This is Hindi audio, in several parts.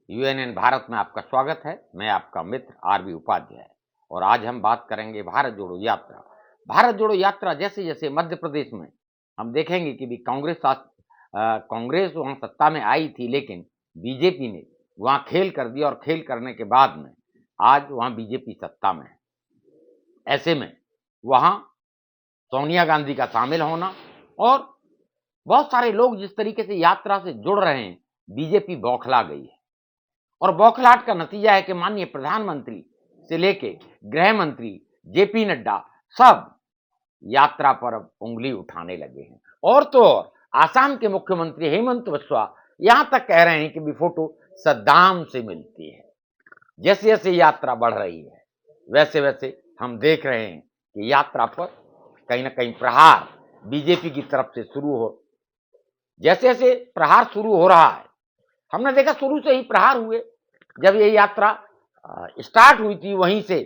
यूएनएन भारत में आपका स्वागत है। मैं आपका मित्र आरबी उपाध्याय और आज हम बात करेंगे भारत जोड़ो यात्रा। भारत जोड़ो यात्रा जैसे-जैसे मध्य प्रदेश में हम देखेंगे कि भी कांग्रेस वहाँ सत्ता में आई थी, लेकिन बीजेपी ने वहाँ खेल कर दिया और खेल करने के बाद में आज वहाँ बीजेपी सत्ता में है। ऐसे में वहाँ सोनिया गांधी का शामिल होना और बहुत सारे लोग जिस तरीके से यात्रा से जुड़ रहे हैं, बीजेपी बौखला गई है और बौखलाहट का नतीजा है कि माननीय प्रधानमंत्री से लेके गृह मंत्री जेपी नड्डा सब यात्रा पर अब उंगली उठाने लगे हैं। और तो और आसाम के मुख्यमंत्री हेमंत बिस्वा यहां तक कह रहे हैं कि भी फोटो सद्दाम से मिलती है। जैसे जैसे यात्रा बढ़ रही है वैसे वैसे हम देख रहे हैं कि यात्रा पर कहीं ना कहीं प्रहार बीजेपी की तरफ से शुरू हो, जैसे जैसे प्रहार शुरू हो रहा है। हमने देखा शुरू से ही प्रहार हुए। जब ये यात्रा स्टार्ट हुई थी, वहीं से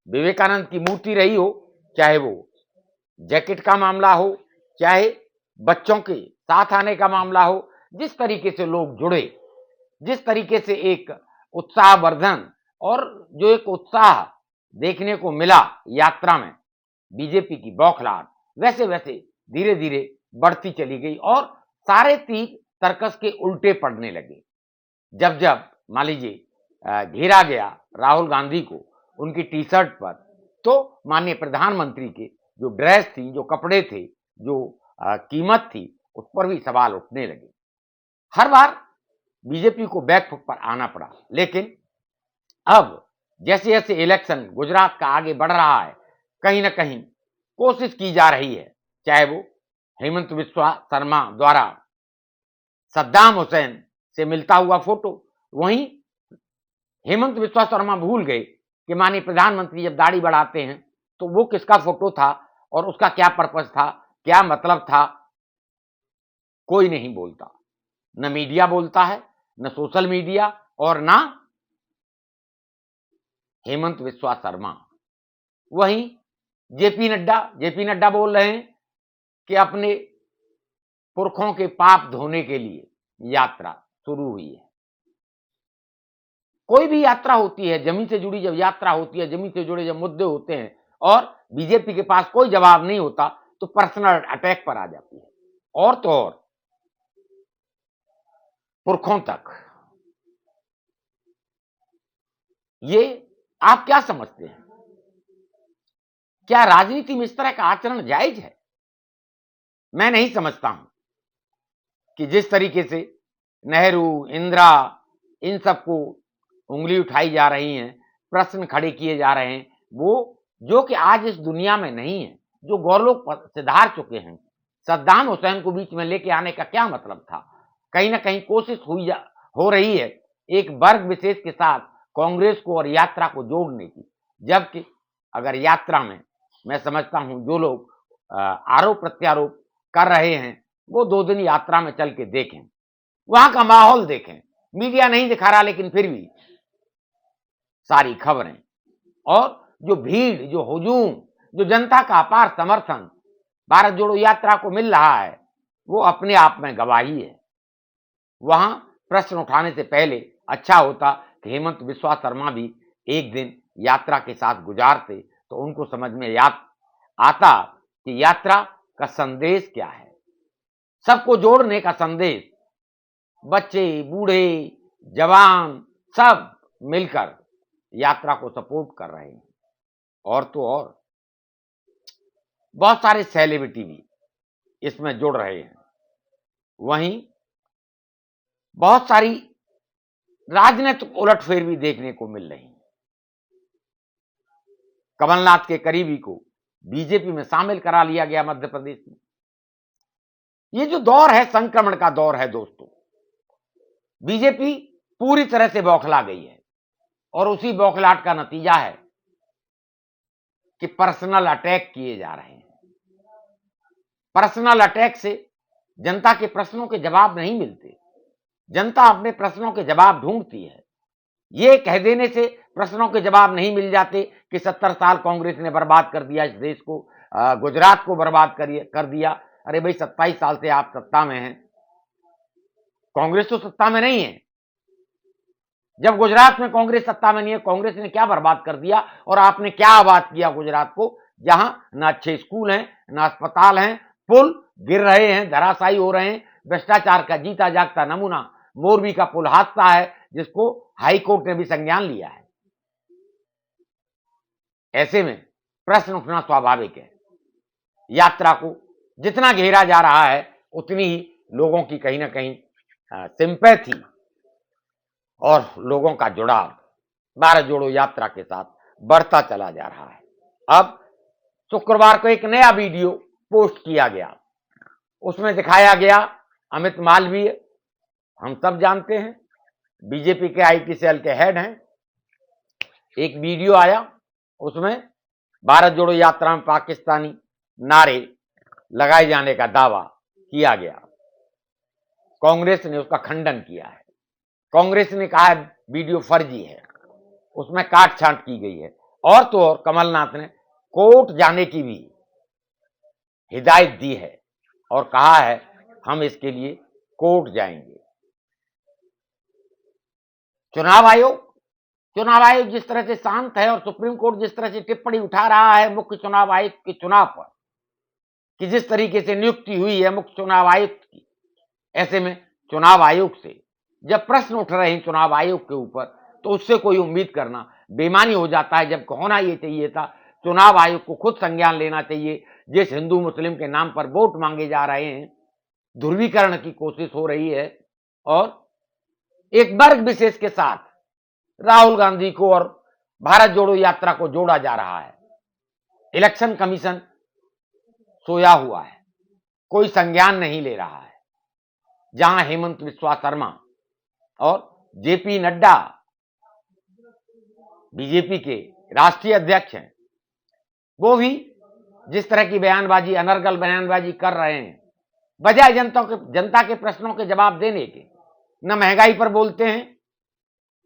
विवेकानंद की मूर्ति रही हो, चाहे वो जैकेट का मामला हो, चाहे बच्चों के साथ आने का मामला हो, जिस तरीके से लोग जुड़े, जिस तरीके से एक उत्साहवर्धन और जो एक उत्साह देखने को मिला यात्रा में बीजेपी की बौखलाहट वैसे वैसे धीरे धीरे बढ़ती चली गई और सारे तीर सर्कस के उल्टे पड़ने लगे। जब जब मान लीजिए घेरा गया राहुल गांधी को उनकी टी शर्ट पर, तो माननीय प्रधानमंत्री के जो ड्रेस थी, जो कपड़े थे, जो कीमत थी, उस पर भी सवाल उठने लगे। हर बार बीजेपी को बैकफुट पर आना पड़ा, लेकिन अब जैसे जैसे इलेक्शन गुजरात का आगे बढ़ रहा है, कहीं ना कहीं कोशिश की जा रही है, चाहे वो हेमंत बिस्वा शर्मा द्वारा सद्दाम हुसैन से मिलता हुआ फोटो, वहीं हेमंत बिस्वा शर्मा भूल गए कि माननीय प्रधानमंत्री जब दाढ़ी बढ़ाते हैं तो वो किसका फोटो था और उसका क्या पर्पस था, क्या मतलब था, कोई नहीं बोलता। न मीडिया बोलता है, न सोशल मीडिया और ना हेमंत बिस्वा शर्मा। वहीं जेपी नड्डा बोल रहे हैं कि अपने पुरखों के पाप धोने के लिए यात्रा शुरू हुई है। कोई भी यात्रा होती है, जमीन से जुड़ी जब यात्रा होती है, जमीन से जुड़े जब मुद्दे होते हैं और बीजेपी के पास कोई जवाब नहीं होता, तो पर्सनल अटैक पर आ जाती है। और तो और पुरखों तक। ये आप क्या समझते हैं? क्या राजनीति में इस तरह का आचरण जायज है? मैं नहीं समझता हूं कि जिस तरीके से नेहरू, इंदिरा, इन सबको उंगली उठाई जा रही है, प्रश्न खड़े किए जा रहे हैं, वो जो कि आज इस दुनिया में नहीं है, जो गौरलोक सिधार चुके हैं। सद्दाम हुसैन को बीच में लेके आने का क्या मतलब था? कहीं ना कहीं कोशिश हो रही है एक वर्ग विशेष के साथ कांग्रेस को और यात्रा को जोड़ने की, जबकि अगर यात्रा में मैं समझता हूं जो लोग आरोप प्रत्यारोप कर रहे हैं, वो 2 दिन यात्रा में चल के देखें, वहां का माहौल देखें। मीडिया नहीं दिखा रहा, लेकिन फिर भी सारी खबरें और जो भीड़, जो हुजूम, जो जनता का अपार समर्थन भारत जोड़ो यात्रा को मिल रहा है, वो अपने आप में गवाही है। वहां प्रश्न उठाने से पहले अच्छा होता कि हेमंत बिस्वा शर्मा भी एक दिन यात्रा के साथ गुजारते, तो उनको समझ में आता कि यात्रा का संदेश क्या है। सबको जोड़ने का संदेश, बच्चे, बूढ़े, जवान सब मिलकर यात्रा को सपोर्ट कर रहे हैं। और तो और बहुत सारे सेलिब्रिटी भी इसमें जुड़ रहे हैं। वहीं बहुत सारी राजनीतिक उलटफेर भी देखने को मिल रही है। कमलनाथ के करीबी को बीजेपी में शामिल करा लिया गया मध्य प्रदेश में। ये जो दौर है, संक्रमण का दौर है दोस्तों। बीजेपी पूरी तरह से बौखला गई है और उसी बौखलाहट का नतीजा है कि पर्सनल अटैक किए जा रहे हैं। पर्सनल अटैक से जनता के प्रश्नों के जवाब नहीं मिलते। जनता अपने प्रश्नों के जवाब ढूंढती है। ये कह देने से प्रश्नों के जवाब नहीं मिल जाते कि 70 साल कांग्रेस ने बर्बाद कर दिया इस देश को, गुजरात को बर्बाद कर दिया। अरे भाई, 27 साल से आप सत्ता में हैं, कांग्रेस तो सत्ता में नहीं है। जब गुजरात में कांग्रेस सत्ता में नहीं है, कांग्रेस ने क्या बर्बाद कर दिया और आपने क्या आबाद किया गुजरात को, जहां ना अच्छे स्कूल हैं, ना अस्पताल हैं, पुल गिर रहे हैं, धराशायी हो रहे हैं, भ्रष्टाचार का जीता जागता नमूना मोरबी का पुल हादसा है, जिसको हाई कोर्ट ने भी संज्ञान लिया है। ऐसे में प्रश्न उठना स्वाभाविक है। यात्रा को जितना घेरा जा रहा है, उतनी ही लोगों की कहीं ना कहीं सिंपैथी और लोगों का जुड़ाव भारत जोड़ो यात्रा के साथ बढ़ता चला जा रहा है। अब शुक्रवार को एक नया वीडियो पोस्ट किया गया, उसमें दिखाया गया अमित मालवीय, हम सब जानते हैं बीजेपी के आईटी सेल के हेड हैं। एक वीडियो आया, उसमें भारत जोड़ो यात्रा में पाकिस्तानी नारे लगाए जाने का दावा किया गया। कांग्रेस ने उसका खंडन किया है। कांग्रेस ने कहा है वीडियो फर्जी है, उसमें काट छांट की गई है। और तो और कमलनाथ ने कोर्ट जाने की भी हिदायत दी है और कहा है हम इसके लिए कोर्ट जाएंगे। चुनाव आयोग जिस तरह से शांत है और सुप्रीम कोर्ट जिस तरह से टिप्पणी उठा रहा है मुख्य चुनाव आयुक्त के चुनाव पर, कि जिस तरीके से नियुक्ति हुई है मुख्य चुनाव आयुक्त की, ऐसे में चुनाव आयोग से जब प्रश्न उठ रहे हैं चुनाव आयोग के ऊपर, तो उससे कोई उम्मीद करना बेईमानी हो जाता है। जब होना ये चाहिए था, चुनाव आयोग को खुद संज्ञान लेना चाहिए। जिस हिंदू मुस्लिम के नाम पर वोट मांगे जा रहे हैं, ध्रुवीकरण की कोशिश हो रही है और एक वर्ग विशेष के साथ राहुल गांधी को और भारत जोड़ो यात्रा को जोड़ा जा रहा है। इलेक्शन कमीशन सोया हुआ है, कोई संज्ञान नहीं ले रहा है। जहां हेमंत बिस्वा शर्मा और जेपी नड्डा बीजेपी के राष्ट्रीय अध्यक्ष हैं, वो भी जिस तरह की बयानबाजी, अनर्गल बयानबाजी कर रहे हैं, बजाय जनता के प्रश्नों के जवाब देने के, न महंगाई पर बोलते हैं,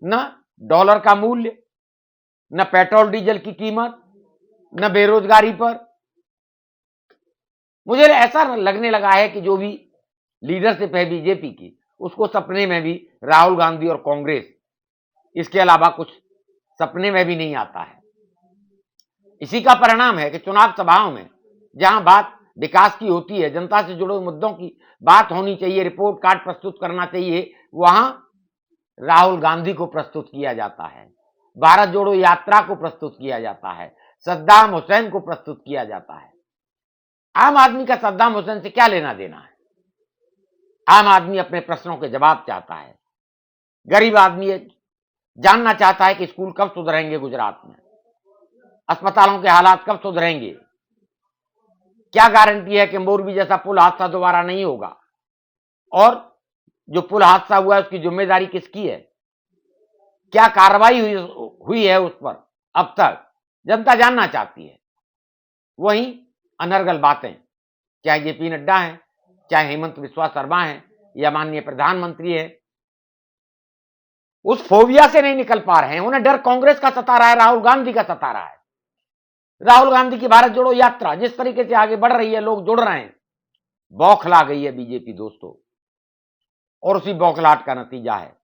न डॉलर का मूल्य, न पेट्रोल डीजल की कीमत, न बेरोजगारी पर। मुझे ऐसा लगने लगा है कि जो भी लीडरशिप है बीजेपी की, उसको सपने में भी राहुल गांधी और कांग्रेस, इसके अलावा कुछ सपने में भी नहीं आता है। इसी का परिणाम है कि चुनाव सभाओं में जहां बात विकास की होती है, जनता से जुड़े मुद्दों की बात होनी चाहिए, रिपोर्ट कार्ड प्रस्तुत करना चाहिए, वहां राहुल गांधी को प्रस्तुत किया जाता है, भारत जोड़ो यात्रा को प्रस्तुत किया जाता है, सद्दाम हुसैन को प्रस्तुत किया जाता है। आम आदमी का सद्दाम हुसैन से क्या लेना देना है? आम आदमी अपने प्रश्नों के जवाब चाहता है। गरीब आदमी जानना चाहता है कि स्कूल कब सुधरेंगे गुजरात में, अस्पतालों के हालात कब सुधरेंगे, क्या गारंटी है कि मोरबी जैसा पुल हादसा दोबारा नहीं होगा, और जो पुल हादसा हुआ है उसकी जिम्मेदारी किसकी है, क्या कार्रवाई हुई है उस पर अब तक, जनता जानना चाहती है। वहीं अनर्गल बातें, चाहे जेपी नड्डा हैं, चाहे हेमंत बिस्वा शर्मा हैं या माननीय प्रधानमंत्री हैं, उस फोबिया से नहीं निकल पा रहे हैं। उन्हें डर कांग्रेस का सता रहा है, राहुल गांधी का सता रहा है। राहुल गांधी की भारत जोड़ो यात्रा जिस तरीके से आगे बढ़ रही है, लोग जुड़ रहे हैं, बौखला गई है बीजेपी दोस्तों। और उसी बौखलाहट का नतीजा है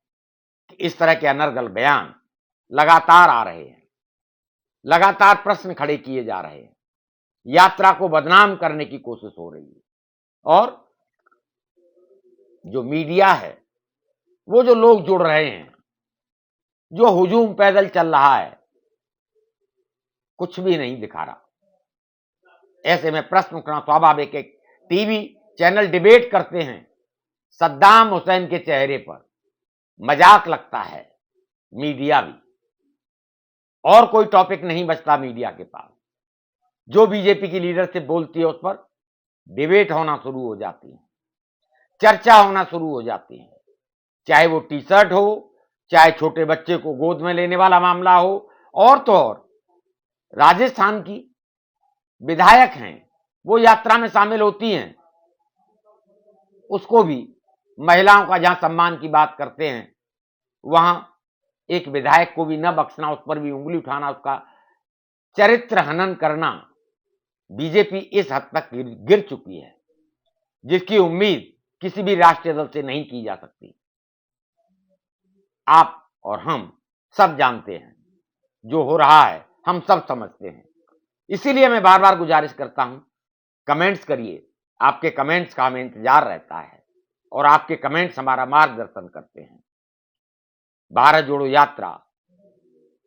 कि इस तरह के अनर्गल बयान लगातार आ रहे हैं, लगातार प्रश्न खड़े किए जा रहे हैं, यात्रा को बदनाम करने की कोशिश हो रही है। और जो मीडिया है, वो जो लोग जुड़ रहे हैं, जो हुजूम पैदल चल रहा है, कुछ भी नहीं दिखा रहा। ऐसे में प्रश्न उठना स्वाभाविक है। टीवी चैनल डिबेट करते हैं, सद्दाम हुसैन के चेहरे पर मजाक लगता है, मीडिया भी, और कोई टॉपिक नहीं बचता मीडिया के पास। जो बीजेपी की लीडरशिप बोलती है उस पर डिबेट होना शुरू हो जाती है, चर्चा होना शुरू हो जाती है, चाहे वो टी शर्ट हो, चाहे छोटे बच्चे को गोद में लेने वाला मामला हो। और तो और राजस्थान की विधायक हैं, वो यात्रा में शामिल होती हैं, उसको भी महिलाओं का जहां सम्मान की बात करते हैं, वहां एक विधायक को भी न बख्शना, उस पर भी उंगली उठाना, उसका चरित्र हनन करना। बीजेपी इस हद तक गिर चुकी है जिसकी उम्मीद किसी भी राष्ट्रीय दल से नहीं की जा सकती। आप और हम सब जानते हैं जो हो रहा है, हम सब समझते हैं। इसीलिए मैं बार बार गुजारिश करता हूं, कमेंट्स करिए। आपके कमेंट्स का हमें इंतजार रहता है और आपके कमेंट्स हमारा मार्गदर्शन करते हैं। भारत जोड़ो यात्रा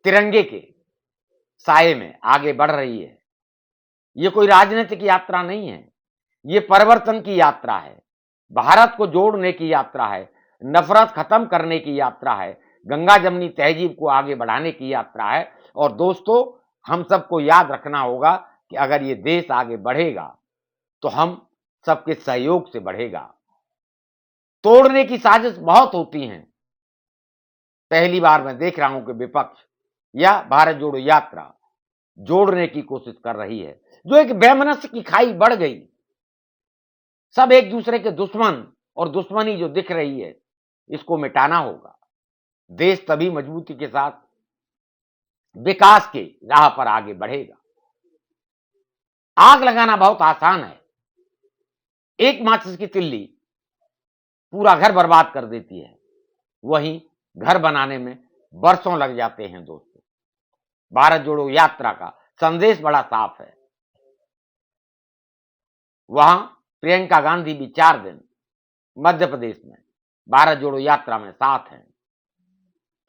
तिरंगे के साए में आगे बढ़ रही है। ये कोई राजनीतिक यात्रा नहीं है, ये परिवर्तन की यात्रा है, भारत को जोड़ने की यात्रा है, नफरत खत्म करने की यात्रा है, गंगा जमनी तहजीब को आगे बढ़ाने की यात्रा है। और दोस्तों, हम सबको याद रखना होगा कि अगर ये देश आगे बढ़ेगा तो हम सबके सहयोग से बढ़ेगा। तोड़ने की साजिश बहुत होती हैं। पहली बार मैं देख रहा हूं कि विपक्ष या भारत जोड़ो यात्रा जोड़ने की कोशिश कर रही है, जो एक वैमनस्य की खाई बढ़ गई। सब एक दूसरे के दुश्मन और दुश्मनी जो दिख रही है, इसको मिटाना होगा। देश तभी मजबूती के साथ विकास के राह पर आगे बढ़ेगा। आग लगाना बहुत आसान है, एक माचिस की तिल्ली पूरा घर बर्बाद कर देती है, वहीं घर बनाने में बरसों लग जाते हैं। दोस्तों, भारत जोड़ो यात्रा का संदेश बड़ा साफ है। वहां प्रियंका गांधी भी 4 दिन मध्य प्रदेश में भारत जोड़ो यात्रा में साथ हैं।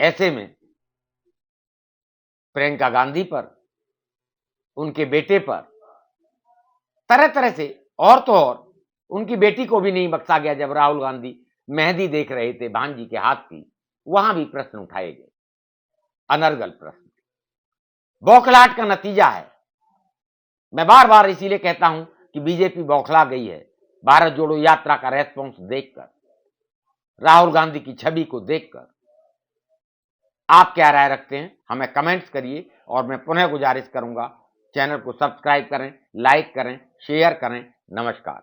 ऐसे में प्रियंका गांधी पर, उनके बेटे पर तरह तरह से, और तो और उनकी बेटी को भी नहीं बख्शा गया। जब राहुल गांधी मेहंदी देख रहे थे भांजी के हाथ की, वहां भी प्रश्न उठाए गए, अनर्गल प्रश्न। बौखलाहट का नतीजा है। मैं बार बार इसीलिए कहता हूं कि बीजेपी बौखला गई है, भारत जोड़ो यात्रा का रेस्पॉन्स देखकर, राहुल गांधी की छवि को देखकर। आप क्या राय रखते हैं, हमें कमेंट्स करिए। और मैं पुनः गुजारिश करूंगा, चैनल को सब्सक्राइब करें, लाइक करें, शेयर करें। नमस्कार।